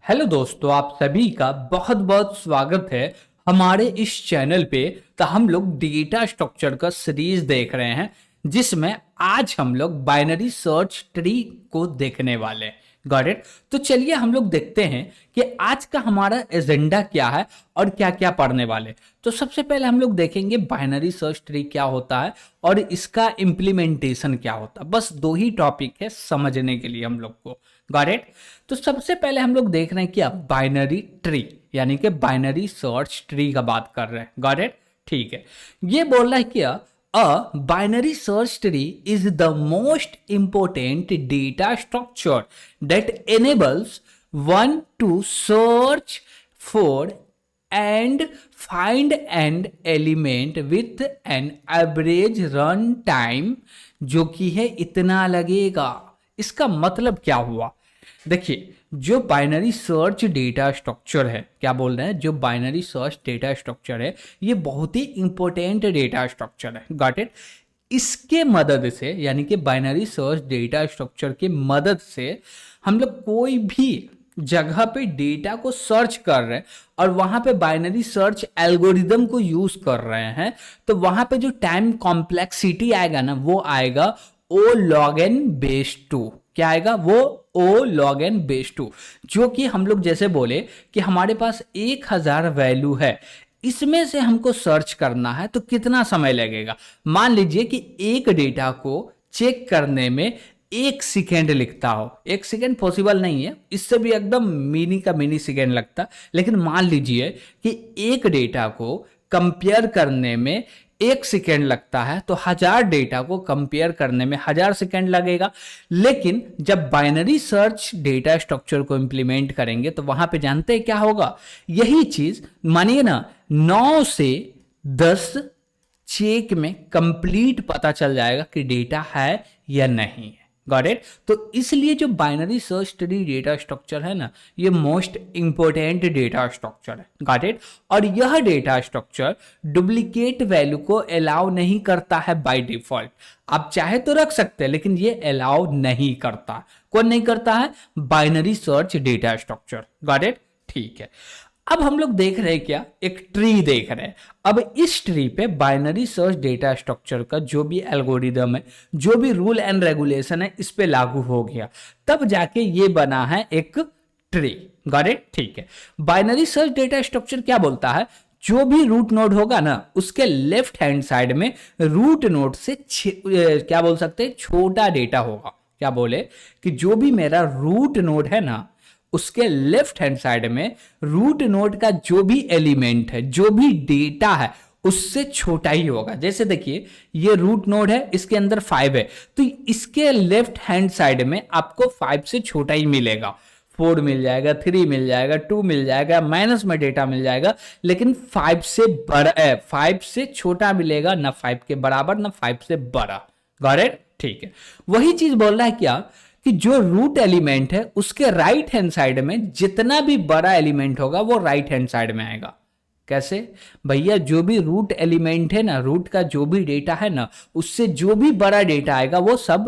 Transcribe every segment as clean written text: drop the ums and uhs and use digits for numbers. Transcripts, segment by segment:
Hello दोस्तों, आप सभी का बहुत बहुत स्वागत है हमारे इस चैनल पे। तो हम लोग डेटा स्ट्रक्चर का सीरीज देख रहे हैं जिसमें आज हम लोग बाइनरी सर्च ट्री को देखने वाले हैं। Got it. तो चलिए हम लोग देखते हैं कि आज का हमारा एजेंडा क्या है और क्या क्या पढ़ने वाले। तो सबसे पहले हम लोग देखेंगे बाइनरी सर्च ट्री क्या होता है और इसका इम्प्लीमेंटेशन क्या होता है। बस दो ही टॉपिक है समझने के लिए हम लोग को। Got it. तो सबसे पहले हम लोग देख रहे हैं कि अब बाइनरी ट्री यानी कि बाइनरी सर्च ट्री का बात कर रहे हैं। Got it. ठीक है। ये बोल रहा है कि a binary search tree is the most important data structure that enables one to search for and find an element with an average run time जो कि है इतना लगेगा। इसका मतलब क्या हुआ? देखिए, जो बाइनरी सर्च डेटा स्ट्रक्चर है, क्या बोल रहे हैं, जो बाइनरी सर्च डेटा स्ट्रक्चर है ये बहुत ही इंपॉर्टेंट डेटा स्ट्रक्चर है। Got it. इसके मदद से यानी कि बाइनरी सर्च डेटा स्ट्रक्चर की मदद से हम लोग कोई भी जगह पे डेटा को सर्च कर रहे हैं और वहां पे बाइनरी सर्च एल्गोरिदम को यूज कर रहे हैं, तो वहां पे जो टाइम कॉम्प्लेक्सिटी आएगा ना, वो आएगा ओ लॉग एन बेस टू। क्या आएगा? वो ओ लॉग एन बेस टू। जो कि हम लोग जैसे बोले कि हमारे पास 1000 वैल्यू है, इसमें से हमको सर्च करना है तो कितना समय लगेगा। मान लीजिए कि एक डेटा को चेक करने में 1 सेकेंड लिखता हो। 1 सेकेंड पॉसिबल नहीं है, इससे भी एकदम मिनी का मिनी सेकेंड लगता। लेकिन मान लीजिए कि एक डेटा को कंपेयर करने में 1 सेकेंड लगता है, तो 1000 डेटा को कंपेयर करने में 1000 सेकेंड लगेगा। लेकिन जब बाइनरी सर्च डेटा स्ट्रक्चर को इंप्लीमेंट करेंगे तो वहां पे जानते हैं क्या होगा? यही चीज मानिए ना, 9 से 10 चेक में कंप्लीट पता चल जाएगा कि डेटा है या नहीं है। Got it. तो इसलिए जो binary search tree data structure है ना, ये मोस्ट इंपोर्टेंट डेटा स्ट्रक्चर है। Got it. और यह डेटा स्ट्रक्चर डुप्लीकेट वैल्यू को अलाउ नहीं करता है बाय डिफॉल्ट। आप चाहे तो रख सकते हैं, लेकिन ये अलाउ नहीं करता। कौन नहीं करता है? Binary search data structure. Got it. ठीक है। अब हम लोग देख रहे हैं क्या? एक ट्री देख रहे हैं। अब इस ट्री पे बाइनरी सर्च डेटा स्ट्रक्चर का जो भी एल्गोरिदम है, जो भी रूल एंड रेगुलेशन है, इस पे लागू हो गया, तब जाके ये बना है एक ट्री। Got it. ठीक है। बाइनरी सर्च डेटा स्ट्रक्चर क्या बोलता है? जो भी रूट नोड होगा ना, उसके लेफ्ट हैंड साइड में रूट नोड से क्या बोल सकते हैं, छोटा डेटा होगा। क्या बोले कि जो भी मेरा रूट नोड है ना, उसके लेफ्ट हैंड साइड में रूट नोड का जो भी एलिमेंट है, जो भी डेटा है, उससे छोटा ही होगा। जैसे देखिए, ये रूट नोड है, इसके अंदर 5 है, तो इसके लेफ्ट हैंड साइड में आपको 5 से छोटा ही मिलेगा। 4 मिल जाएगा, 3 मिल जाएगा, 2 मिल जाएगा, माइनस में डेटा मिल जाएगा, लेकिन 5 से बड़ा 5 से छोटा मिलेगा ना, 5 के बराबर ना 5 से बड़ा। Got it. ठीक है। वही चीज बोल रहा है क्या कि जो रूट एलिमेंट है उसके राइट हैंड साइड में जितना भी बड़ा एलिमेंट होगा वो राइट हैंड साइड में आएगा। कैसे भैया? जो भी रूट एलिमेंट है ना, रूट का जो भी डेटा है ना, उससे जो भी बड़ा डेटा आएगा वो सब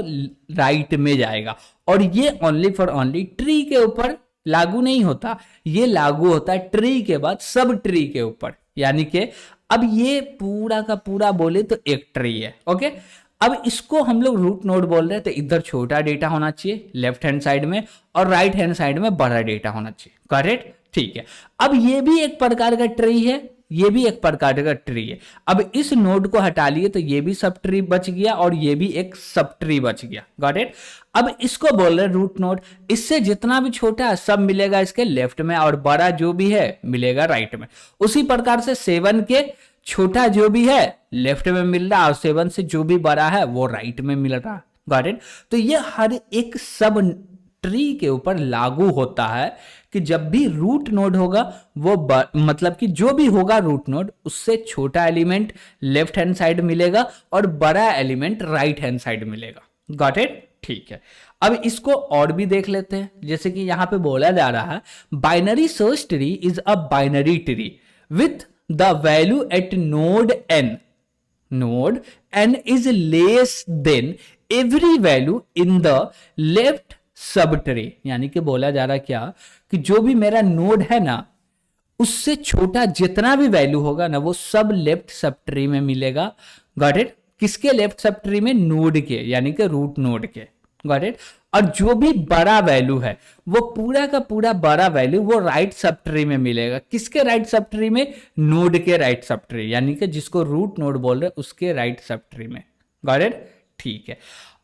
राइट में जाएगा। और ये ओनली फॉर ओनली ट्री के ऊपर लागू नहीं होता, ये लागू होता है ट्री के बाद सब ट्री के ऊपर। यानी कि अब ये पूरा का पूरा बोले तो एक ट्री है। ओके। अब इसको हम लोग रूट नोड बोल रहे हैं, तो इधर छोटा डेटा होना चाहिए लेफ्ट हैंड साइड में, और राइट हैंड साइड में बड़ा डेटा होना चाहिए। करेक्ट। ठीक है। अब ये भी एक प्रकार का ट्री है, ये भी एक प्रकार का ट्री है। अब इस नोड को हटा लिए तो ये भी सब ट्री बच गया और ये भी एक सब ट्री बच गया। Got it. अब इसको बोल रहे रूट नोड, इससे जितना भी छोटा है सब मिलेगा इसके लेफ्ट में, और बड़ा जो भी है मिलेगा राइट में। उसी प्रकार से 7 के छोटा जो भी है लेफ्ट में मिल रहा, और 7 से जो भी बड़ा है वो राइट में मिल रहा। Got it. तो ये हर एक सब ट्री के ऊपर लागू होता है कि जब भी रूट नोड होगा वो मतलब कि जो भी होगा रूट नोड, उससे छोटा एलिमेंट लेफ्ट हैंड साइड मिलेगा और बड़ा एलिमेंट राइट हैंड साइड मिलेगा। Got it. ठीक है। अब इसको और भी देख लेते हैं। जैसे कि यहां पे बोला जा रहा है, binary search tree is a binary tree with the value at node n is less than every value in the left sub tree, यानी कि बोला जा रहा क्या कि जो भी मेरा नोड है ना उससे छोटा जितना भी वैल्यू होगा ना वो सब लेफ्ट सब ट्री में मिलेगा। Got it? किसके लेफ्ट सब ट्री में? नोड के, यानी कि रूट नोड के। Got it? और जो भी बड़ा वैल्यू है वो पूरा का पूरा बड़ा वैल्यू वो राइट सब ट्री में मिलेगा। किसके राइट सब ट्री में? नोड के राइट सब ट्री, यानी कि जिसको रूट नोड बोल रहे उसके राइट सब ट्री में। Got it? ठीक है।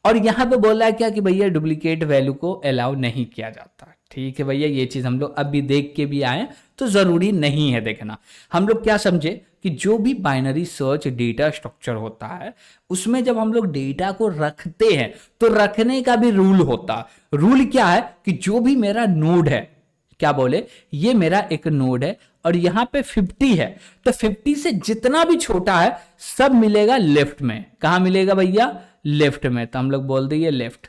और यहां पे बोल रहा है क्या कि भैया डुप्लीकेट वैल्यू को अलाउ नहीं किया जाता। ठीक है भैया, ये चीज हम लोग अभी देख के भी आए तो जरूरी नहीं है देखना। हम लोग क्या समझे कि जो भी बाइनरी सर्च डेटा स्ट्रक्चर होता है उसमें जब हम लोग डेटा को रखते हैं तो रखने का भी रूल होता। रूल क्या है कि जो भी मेरा नोड है, क्या बोले, ये मेरा एक नोड है और यहां पे 50 है, तो 50 से जितना भी छोटा है सब मिलेगा लेफ्ट में। कहां मिलेगा भैया? लेफ्ट में। तो हम लोग बोल देंगे लेफ्ट,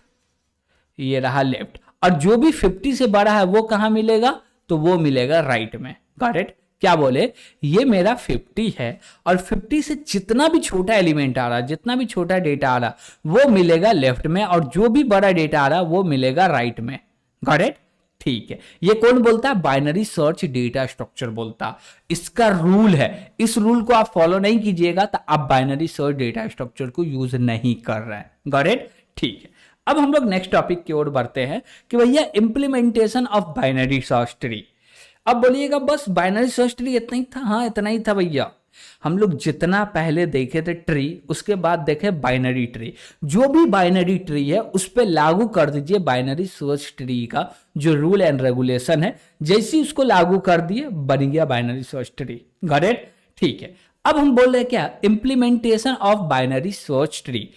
ये रहा लेफ्ट। और जो भी 50 से बड़ा है वो कहां मिलेगा? तो वो मिलेगा राइट में। Got it? क्या बोले, ये मेरा 50 है और 50 से जितना भी छोटा एलिमेंट आ रहा, जितना भी छोटा डेटा आ रहा वो मिलेगा लेफ्ट में, और जो भी बड़ा डेटा आ रहा वो मिलेगा राइट में। Got it? ठीक है। ये कौन बोलता है? बाइनरी सर्च डेटा स्ट्रक्चर बोलता। इसका रूल है, इस रूल को आप फॉलो नहीं कीजिएगा तो आप बाइनरी सर्च डेटा स्ट्रक्चर को यूज नहीं कर रहे हैं। Got it? ठीक है। अब हम लोग नेक्स्ट टॉपिक की ओर बढ़ते हैं कि भैया implementation of binary search tree. अब बोलिएगा बस बाइनरी सर्च ट्री इतना ही था? हाँ इतना ही था भैया। हम लोग जितना पहले देखे थे ट्री, उसके बाद देखे बाइनरी ट्री। जो भी बाइनरी ट्री है उस पर लागू कर दीजिए बाइनरी सर्च ट्री का जो रूल एंड रेगुलेशन है। जैसे उसको लागू कर दिए बन गया binary search tree. Got it? ठीक है। अब हम बोल रहे हैं क्या? Implementation of binary search tree.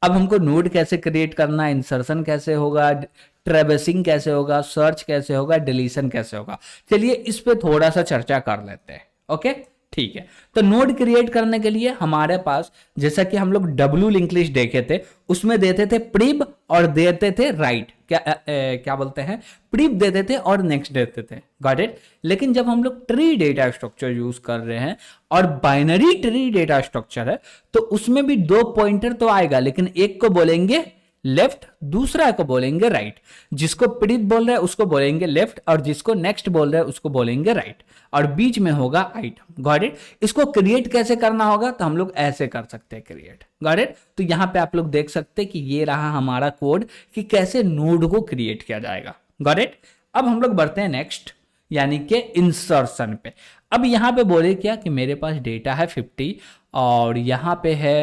अब हमको नोड कैसे क्रिएट करना, इंसर्शन कैसे होगा, ट्रेवर्सिंग कैसे होगा, सर्च कैसे होगा, डिलीशन कैसे होगा, चलिए इस पे थोड़ा सा चर्चा कर लेते हैं। ओके ठीक है। तो नोड क्रिएट करने के लिए हमारे पास, जैसा कि हम लोग डब्ल्यू लिंक लिस्ट देखे थे, उसमें देते थे प्रीब और देते थे राइट, क्या बोलते हैं, प्रीब देते थे और नेक्स्ट देते थे। Got it? लेकिन जब हम लोग ट्री डेटा स्ट्रक्चर यूज कर रहे हैं और बाइनरी ट्री डेटा स्ट्रक्चर है तो उसमें भी दो पॉइंटर तो आएगा, लेकिन एक को बोलेंगे लेफ्ट, दूसरा को बोलेंगे राइट। जिसको प्रीब बोल रहे हैं उसको बोलेंगे लेफ्ट और जिसको नेक्स्ट बोल रहे हैं उसको बोलेंगे राइट, और बीच में होगा आइटम। Got it? इसको क्रिएट कैसे करना होगा? तो हम लोग ऐसे कर सकते हैं क्रिएट। Got it? तो यहां पे आप लोग देख सकते हैं कि ये रहा हमारा कोड कि कैसे नोड को क्रिएट किया जाएगा। Got it? अब हम लोग बढ़ते हैं नेक्स्ट, यानी कि इंसर्शन पे। अब यहां पे बोले क्या कि मेरे पास डेटा है 50 और यहां पे है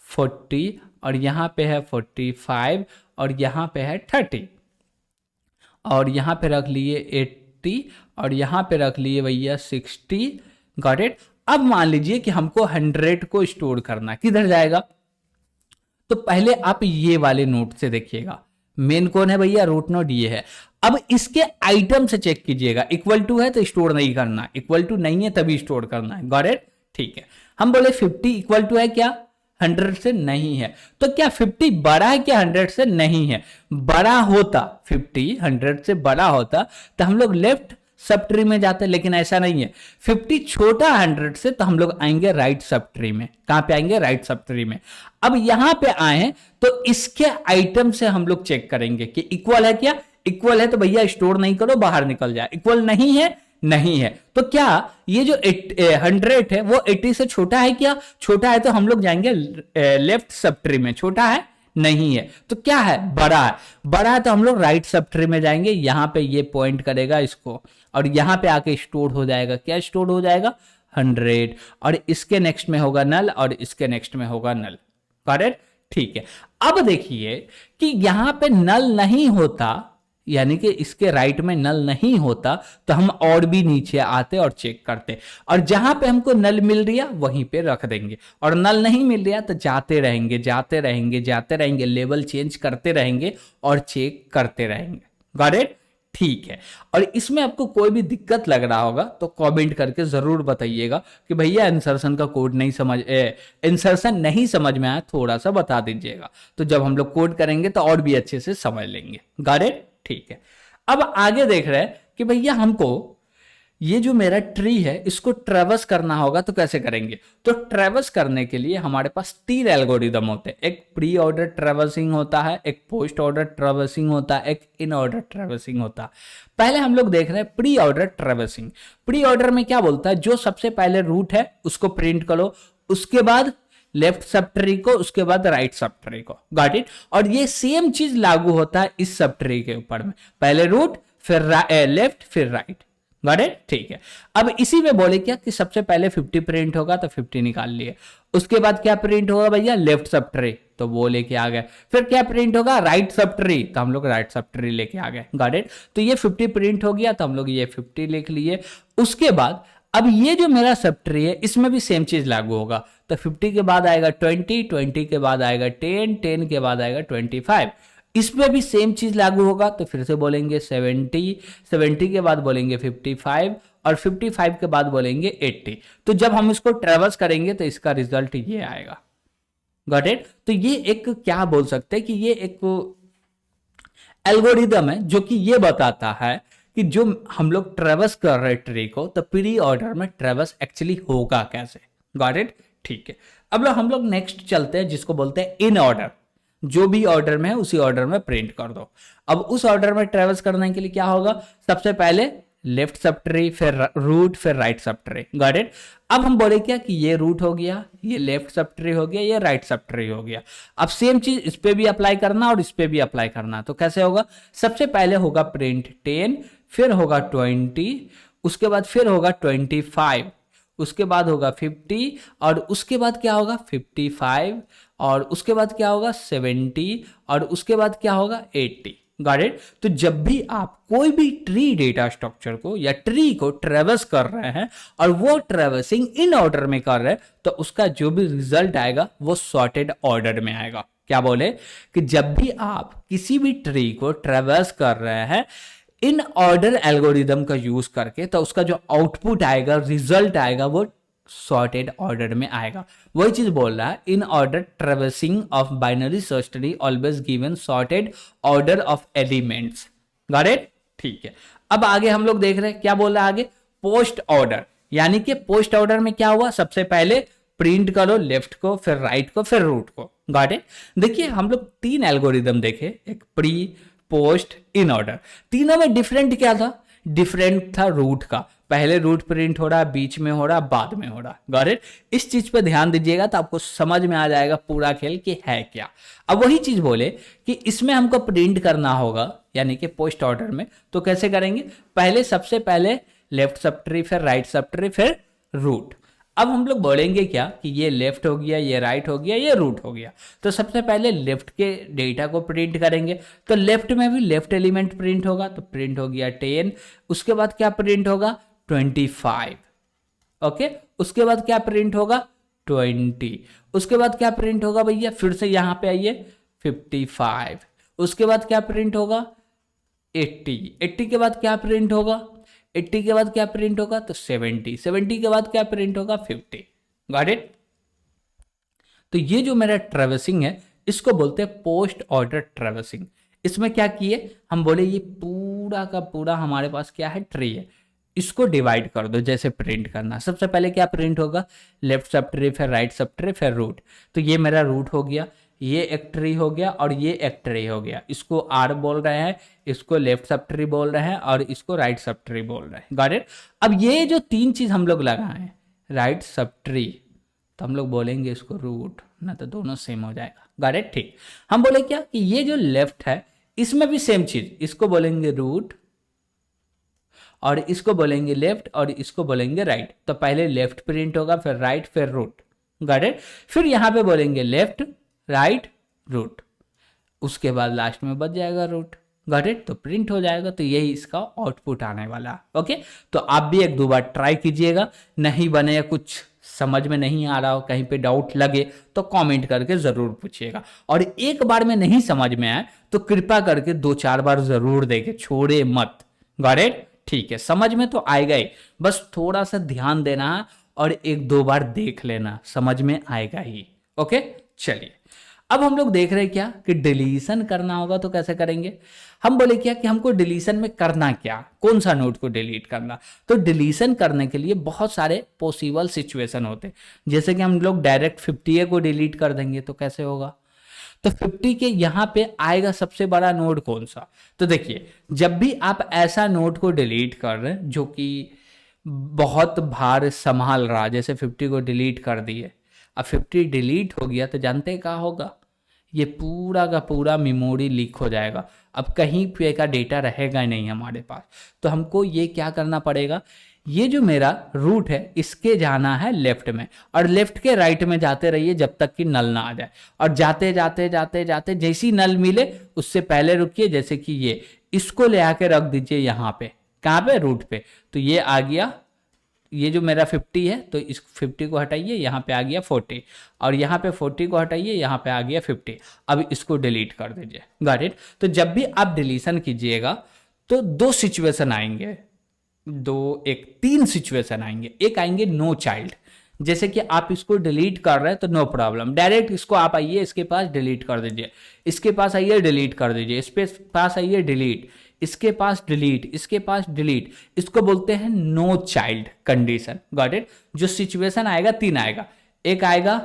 40 और यहां पे है 45 और यहां पे है 30 और यहां पे रख लिए 80 और यहां पे रख लिए भैया 60। Got it? अब मान लीजिए कि हमको 100 को स्टोर करना, किधर जाएगा? तो पहले आप ये वाले नोट से देखिएगा, मेन कौन है भैया? रूट नोड ये है। अब इसके आइटम से चेक कीजिएगा, इक्वल टू है तो स्टोर नहीं करना, इक्वल टू नहीं है तभी स्टोर करना है। Got it? ठीक है। हम बोले 50 इक्वल टू है क्या? 100 से नहीं है। तो क्या 50 बड़ा है क्या 100 से? नहीं है। बड़ा होता 50 100 से बड़ा होता तो हम लोग लेफ्ट सब ट्री में जाते, लेकिन ऐसा नहीं है। 50 छोटा 100 से तो हम लोग आएंगे राइट सब ट्री में। कहां पे आएंगे? राइट सब ट्री में। अब यहां पे आए तो इसके आइटम से हम लोग चेक करेंगे कि इक्वल है क्या? इक्वल है तो भैया स्टोर नहीं करो, बाहर निकल जाए। इक्वल नहीं है, नहीं है। तो क्या ये जो 100 है वो 80 से छोटा है क्या? छोटा है तो हम लोग जाएंगे लेफ्ट सब ट्री में। छोटा है? नहीं है। तो क्या है? बड़ा है। बड़ा है तो हम लोग राइट सब ट्री में जाएंगे, यहां पे ये पॉइंट करेगा इसको और यहां पे आके स्टोर हो जाएगा। क्या स्टोर हो जाएगा? 100। और इसके नेक्स्ट में होगा नल और इसके नेक्स्ट में होगा नल। करेक्ट? ठीक है। अब देखिए कि यहां पे नल नहीं होता, यानी कि इसके राइट में नल नहीं होता तो हम और भी नीचे आते और चेक करते, और जहां पे हमको नल मिल रहा वहीं पे रख देंगे, और नल नहीं मिल रहा तो जाते रहेंगे जाते रहेंगे जाते रहेंगे, लेवल चेंज करते रहेंगे और चेक करते रहेंगे। Got it? ठीक है। और इसमें आपको कोई भी दिक्कत लग रहा होगा तो कमेंट करके जरूर बताइएगा कि भैया इंसर्शन का कोड नहीं समझ इंसर्शन नहीं समझ में आया, थोड़ा सा बता दीजिएगा, तो जब हम लोग कोड करेंगे तो और भी अच्छे से समझ लेंगे। Got it? ठीक है। अब आगे देख रहे हैं कि भैया हमको ये जो मेरा ट्री है इसको ट्रेवर्स करना होगा तो कैसे करेंगे? तो ट्रेवर्स करने के लिए हमारे पास 3 एल्गोरिदम होते हैं। एक प्री ऑर्डर ट्रेवर्सिंग होता है, एक पोस्ट ऑर्डर ट्रेवर्सिंग होता है, एक इन ऑर्डर ट्रेवर्सिंग होता है। पहले हम लोग देख रहे हैं pre order traversing. Pre order में क्या बोलता है, जो सबसे पहले रूट है उसको प्रिंट करो, उसके बाद लेफ्ट सब ट्री को, उसके बाद राइट सब ट्री को। Got it? और ये सेम चीज लागू होता है इस सब ट्री के ऊपर में, पहले रूट फिर लेफ्ट फिर राइट। Got it? ठीक है। अब इसी में बोले क्या कि सबसे पहले 50 प्रिंट होगा तो 50 निकाल लिए, उसके बाद क्या प्रिंट होगा भैया, लेफ्ट सब ट्री, तो वो लेके आ गए। फिर क्या प्रिंट होगा, राइट सब ट्री, तो हम लोग राइट सब ट्री लेके आ गए। Got it? तो ये 50 प्रिंट हो गया तो हम लोग ये 50 लिख लिए। उसके बाद अब ये जो मेरा सब ट्री है इसमें भी सेम चीज लागू होगा, तो 50 के बाद आएगा 20, 20 के बाद आएगा 10, 10 के बाद आएगा 25, इसमें भी सेम चीज लागू होगा। तो फिर से बोलेंगे 70, 70 के बाद बोलेंगे 55 और 55 के बाद बोलेंगे 80। तो जब हम इसको ट्रेवर्स करेंगे तो इसका रिजल्ट ये आएगा। Got it? तो ये एक क्या बोल सकते हैं कि ये एक एल्गोरिदम है जो कि ये बताता है कि जो हम लोग ट्रेवर्स कर रहे हैं ट्री को, तो प्री ऑर्डर में ट्रेवर्स एक्चुअली होगा कैसे। Got it? ठीक है। अब हम लोग नेक्स्ट चलते हैं जिसको बोलते हैं इन ऑर्डर। जो भी ऑर्डर में है उसी ऑर्डर में प्रिंट कर दो। अब उस ऑर्डर में ट्रेवर्स करने के लिए क्या होगा, सबसे पहले लेफ्ट सब ट्री फिर रूट फिर right sub tree. Got it? अब हम बोले क्या कि ये रूट हो गया, ये लेफ्ट सब ट्री हो गया, ये राइट सब ट्री हो गया। अब सेम चीज इस पे भी अप्लाई करना और इस पे भी अप्लाई करना। तो कैसे होगा, सबसे पहले होगा प्रिंट 10, फिर होगा 20, उसके बाद फिर होगा 25, उसके बाद होगा 50 और उसके बाद क्या होगा 55 और उसके बाद क्या होगा 70 और उसके बाद क्या होगा 80। Got it? तो जब भी आप कोई भी ट्री डेटा स्ट्रक्चर को या ट्री को ट्रेवर्स कर रहे हैं और वो ट्रेवर्सिंग इन ऑर्डर में कर रहे हैं, तो उसका जो भी रिजल्ट आएगा वो सॉर्टेड ऑर्डर में आएगा। क्या बोले कि जब भी आप किसी भी ट्री को ट्रेवर्स कर रहे हैं इन ऑर्डर एल्गोरिदम का यूज करके, तो उसका जो आउटपुट आएगा, रिजल्ट आएगा, वो सॉर्टेड ऑर्डर में आएगा। वही चीज बोल रहा है, in order traversing of binary search tree always given sorted order of elements. Got it? ठीक है। अब आगे हम लोग देख रहे हैं क्या बोल रहा है आगे, पोस्ट ऑर्डर। यानी कि पोस्ट ऑर्डर में क्या हुआ, सबसे पहले प्रिंट करो लेफ्ट को फिर राइट को फिर रूट को। Got it? देखिए हम लोग 3 एल्गोरिदम देखे, एक प्री, पोस्ट, इन ऑर्डर। तीनों में डिफरेंट क्या था, डिफरेंट था रूट का, पहले रूट प्रिंट हो रहा, बीच में हो रहा, बाद में हो रहा। Got it? इस चीज पे ध्यान दीजिएगा तो आपको समझ में आ जाएगा पूरा खेल कि है क्या। अब वही चीज बोले कि इसमें हमको प्रिंट करना होगा यानी कि पोस्ट ऑर्डर में, तो कैसे करेंगे, पहले सबसे पहले लेफ्ट सब ट्री फिर राइट सब ट्री फिर रूट। अब हम लोग बोलेंगे क्या कि ये लेफ्ट हो गया, ये राइट हो गया, ये रूट हो गया, तो सबसे पहले लेफ्ट के डेटा को प्रिंट करेंगे। तो लेफ्ट में भी लेफ्ट एलिमेंट प्रिंट होगा, तो प्रिंट हो गया 10, उसके बाद क्या प्रिंट होगा 25, ओके, उसके बाद क्या प्रिंट होगा 20, उसके बाद क्या प्रिंट होगा भैया, फिर से यहां पे आइए 55, उसके बाद क्या प्रिंट होगा 80, 80 के बाद क्या प्रिंट होगा, 80 के बाद क्या प्रिंट होगा तो 70, 70 के बाद क्या प्रिंट होगा 50। Got it? तो ये जो मेरा ट्रेवर्सिंग है इसको बोलते हैं पोस्ट ऑर्डर ट्रेवर्सिंग। इसमें क्या किए, हम बोले ये पूरा का पूरा हमारे पास क्या है, ट्री है, इसको डिवाइड कर दो जैसे प्रिंट करना। सबसे पहले क्या प्रिंट होगा, लेफ्ट सब ट्री फिर राइट सब ट्री फिर रूट। तो ये मेरा रूट हो गया, ये एक ट्री हो गया और ये एक ट्री हो गया। इसको आर बोल रहे हैं, इसको लेफ्ट सब ट्री बोल रहे हैं और इसको राइट सब ट्री बोल रहे हैं। Got it? अब ये जो 3 चीज हम लोग लगाए हैं, राइट सब ट्री, तो हम लोग बोलेंगे इसको रूट, ना तो दोनों सेम हो जाएगा। Got it? ठीक। हम बोले क्या कि ये जो लेफ्ट है इसमें भी सेम चीज, इसको बोलेंगे रूट और इसको बोलेंगे लेफ्ट और इसको बोलेंगे राइट। तो पहले लेफ्ट प्रिंट होगा फिर राइट फिर रूट। Got it? फिर यहां पे बोलेंगे लेफ्ट राइट रूट, उसके बाद लास्ट में बच जाएगा रूट। Got it? तो प्रिंट हो जाएगा। तो यही इसका आउटपुट आने वाला। ओके, तो आप भी एक दो बार ट्राई कीजिएगा, नहीं बने या कुछ समझ में नहीं आ रहा हो, कहीं पे डाउट लगे तो कमेंट करके जरूर पूछिएगा। और एक बार में नहीं समझ में आए तो कृपया करके 2-4 बार जरूर देखे, छोड़े मत। Got it? ठीक है, समझ में तो आएगा ही, बस थोड़ा सा ध्यान देना है और 1-2 बार देख लेना, समझ में आएगा ही। ओके, चलिए अब हम लोग देख रहे हैं क्या कि डिलीशन करना होगा तो कैसे करेंगे। हम बोले क्या कि हमको डिलीशन में करना क्या, कौन सा नोड को डिलीट करना। तो डिलीशन करने के लिए बहुत सारे पॉसिबल सिचुएशन होते हैं, जैसे कि हम लोग डायरेक्ट 50A को डिलीट कर देंगे तो कैसे होगा। तो 50 के यहाँ पे आएगा सबसे बड़ा नोड कौन सा। तो देखिए जब भी आप ऐसा नोड को डिलीट कर रहे हैं जो कि बहुत भार संभाल रहा, जैसे 50 को डिलीट कर दिए, अब 50 डिलीट हो गया तो जानते हैं क्या होगा, ये पूरा का पूरा मेमोरी लीक हो जाएगा। अब कहीं पे का डेटा रहेगा ही नहीं हमारे पास। तो हमको ये क्या करना पड़ेगा, ये जो मेरा रूट है इसके जाना है लेफ्ट में, और लेफ्ट के राइट में जाते रहिए जब तक कि नल ना आ जाए। और जाते जाते जाते जाते जैसी नल मिले उससे पहले रुकिए, जैसे कि ये इसको ले आके रख दीजिए यहाँ पे, कहाँ पे, रूट पे। तो ये आ गया, ये जो मेरा 50 है तो इस 50 को हटाइए, यहाँ पे आ गया 40, और यहाँ पे 40 को हटाइए, यहाँ पे आ गया 50। अब इसको डिलीट कर दीजिए। Got it. तो जब भी आप डिलीशन कीजिएगा तो दो सिचुएशन आएंगे, तीन सिचुएशन आएंगे। एक आएंगे नो चाइल्ड, जैसे कि आप इसको डिलीट कर रहे हैं तो नो प्रॉब्लम, डायरेक्ट इसको आप आइए इसके पास डिलीट कर दीजिए, इसके पास आइए डिलीट कर दीजिए, इसके पास आइए डिलीट, इसके पास डिलीट, इसके पास डिलीट। इसको बोलते हैं no child condition. Got it. जो सिचुएशन आएगा तीन आएगा, एक आएगा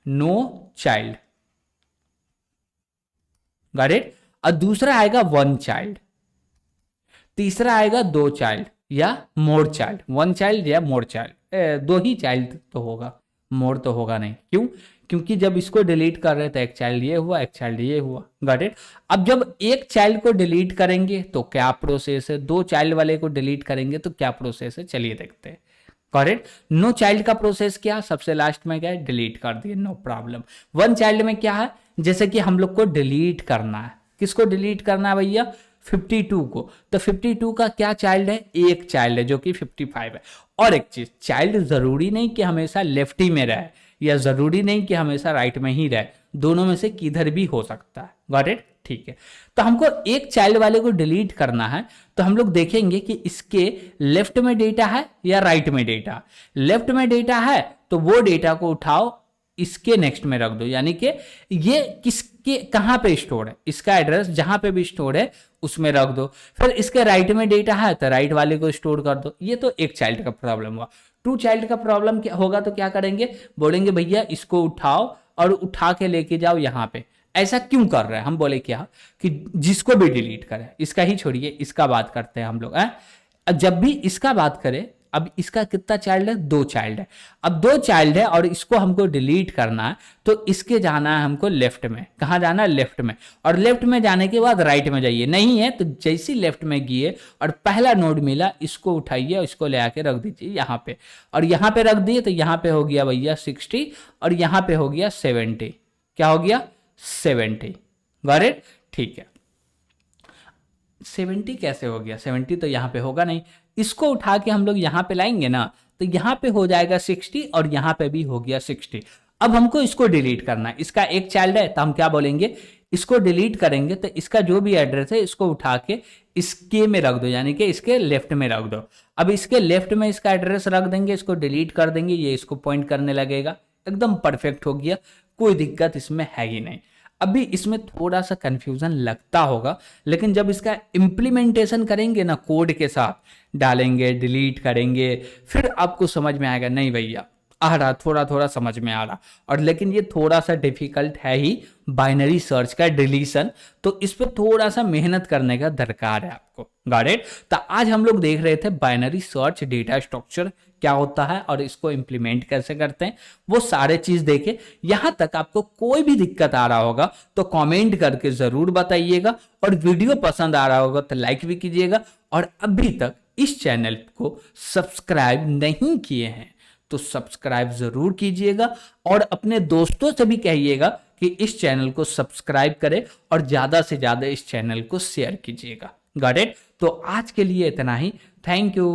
नो चाइल्ड, गॉट इट, और दूसरा आएगा वन चाइल्ड, तीसरा आएगा दो चाइल्ड या मोर चाइल्ड, वन चाइल्ड या मोर चाइल्ड। दो ही चाइल्ड तो होगा, मोर तो होगा नहीं। क्यों? क्योंकि जब इसको डिलीट कर रहे थे एक चाइल्ड ये हुआ, एक चाइल्ड ये हुआ। Got it. अब जब एक चाइल्ड को डिलीट करेंगे तो क्या प्रोसेस है, दो चाइल्ड वाले को डिलीट करेंगे तो क्या प्रोसेस है, चलिए देखते हैं। Got it. नो चाइल्ड का प्रोसेस क्या, सबसे लास्ट में क्या है, डिलीट कर दिए, नो प्रॉब्लम। वन चाइल्ड में क्या है, जैसे कि हम लोग को डिलीट करना है, किसको डिलीट करना है भैया, 52 को। तो 52 का क्या चाइल्ड है, एक चाइल्ड है जो कि 55 है। और एक चीज, चाइल्ड जरूरी नहीं कि हमेशा लेफ्ट ही में रहे या जरूरी नहीं कि हमेशा राइट में ही रहे, दोनों में से किधर भी हो सकता है। Got it. ठीक है। तो हमको एक चाइल्ड वाले को डिलीट करना है, तो हम लोग देखेंगे कि इसके लेफ्ट में डेटा है या राइट में डेटा। लेफ्ट में डेटा है तो वो डेटा को उठाओ इसके नेक्स्ट में रख दो, यानी कि ये किसके कहां पे स्टोर है, इसका एड्रेस जहां पे भी स्टोर है उसमें रख दो। फिर इसके राइट में डेटा है तो राइट वाले को स्टोर कर दो। ये तो एक चाइल्ड का प्रॉब्लम हुआ। टू चाइल्ड का प्रॉब्लम क्या होगा, तो क्या करेंगे, बोलेंगे भैया इसको उठाओ और उठा के लेके जाओ यहाँ पे। ऐसा क्यों कर रहे हैं, हम बोले क्या कि जिसको भी डिलीट करें, इसका ही छोड़िए, इसका बात करते हैं हम लोग। जब भी इसका बात करें, अब इसका कितना चाइल्ड है, दो चाइल्ड है। अब दो चाइल्ड है और इसको हमको डिलीट करना है, तो इसके जाना है हमको लेफ्ट में। कहाँ जाना है, लेफ्ट में। और लेफ्ट में जाने के बाद राइट में जाइए, नहीं है तो जैसी लेफ्ट में गए और पहला नोड मिला इसको उठाइए और इसको ले आके रख दीजिए यहाँ पे। और यहाँ पे रख दिए तो यहाँ पे हो गया भैया 60 और यहाँ पे हो गया 70। क्या हो गया, 70। Got it. ठीक है। 70 कैसे हो गया, 70 तो यहाँ पे होगा नहीं। इसको उठा के हम लोग यहाँ पे लाएंगे ना, तो यहाँ पे हो जाएगा 60 और यहाँ पे भी हो गया 60। अब हमको इसको डिलीट करना है, इसका एक चाइल्ड है तो हम क्या बोलेंगे, इसको डिलीट करेंगे तो इसका जो भी एड्रेस है इसको उठा के इसके में रख दो, यानी कि इसके लेफ्ट में रख दो। अब इसके लेफ्ट में इसका एड्रेस रख देंगे, इसको डिलीट कर देंगे, ये इसको पॉइंट करने लगेगा। एकदम परफेक्ट हो गया, कोई दिक्कत इसमें है ही नहीं। अभी इसमें थोड़ा सा कंफ्यूजन लगता होगा, लेकिन जब इसका इम्प्लीमेंटेशन करेंगे ना, कोड के साथ डालेंगे, डिलीट करेंगे, फिर आपको समझ में आएगा, नहीं भैया आ रहा, थोड़ा थोड़ा समझ में आ रहा। और लेकिन ये थोड़ा सा डिफिकल्ट है ही, बाइनरी सर्च का डिलीशन, तो इस पर थोड़ा सा मेहनत करने का दरकार है आपको। Got it. तो आज हम लोग देख रहे थे बाइनरी सर्च डेटा स्ट्रक्चर क्या होता है और इसको इंप्लीमेंट कैसे करते हैं, वो सारे चीज देखे। यहां तक आपको कोई भी दिक्कत आ रहा होगा तो कमेंट करके जरूर बताइएगा, और वीडियो पसंद आ रहा होगा तो लाइक भी कीजिएगा। और अभी तक इस चैनल को सब्सक्राइब नहीं किए हैं तो सब्सक्राइब जरूर कीजिएगा, और अपने दोस्तों से भी कहिएगा कि इस चैनल को सब्सक्राइब करें और ज्यादा से ज्यादा इस चैनल को शेयर कीजिएगा। Got it. तो आज के लिए इतना ही। Thank you.